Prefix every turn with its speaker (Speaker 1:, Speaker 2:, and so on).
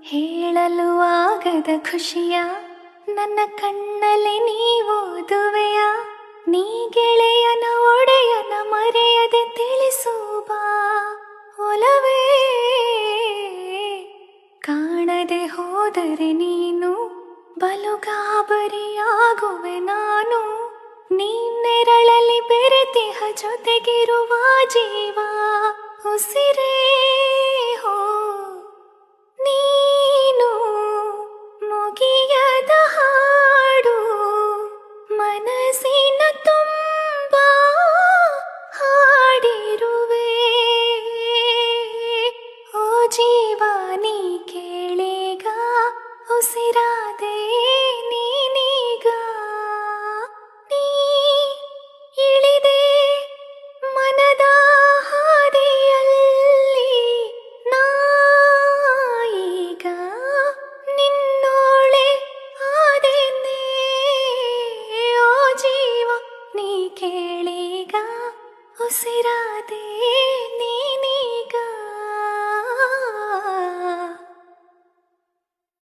Speaker 1: ಹೇಳಲು ಆಗದ ಖುಷಿಯ ನನ್ನ ಕಣ್ಣಲ್ಲಿ ನೀವೋದುವೆಯ, ನೀ ಗೆಳೆಯನ ಒಡೆಯನ ಮರೆಯದೆ ತಿಳಿಸುವ ಒಲವೇ. ಕಾಣದೆ ಹೋದರೆ ನೀನು ಬಲು ಗಾಬರಿಯಾಗುವೆ ನಾನು, ನೀನೆರಳಲ್ಲಿ ಬೆರೆತಿಹ ಜೊತೆಗಿರುವ ಜೀವ ಉಸಿರೇ ಹೋ. ನೀನು ಮುಗಿಯದ ಹಾಡು ಮನಸ್ಸಿನ ತುಂಬ ಹಾಡಿರುವೆ. ಓ ಜೀವ ನೀ ಕೇಳೀಗ, ಉಸಿರಾದೆ ನೀನೀಗ. ನೀ ಇಳಿದೆ ಮನದ ಹಾದಿಯಲ್ಲಿ, ನಾಯೀಗ ನಿನ್ನೋಳೆ ಆದೆನೆ. ಓ ಜೀವ ನೀ ಕೇಳೀಗ, ಉಸಿರಾದೆ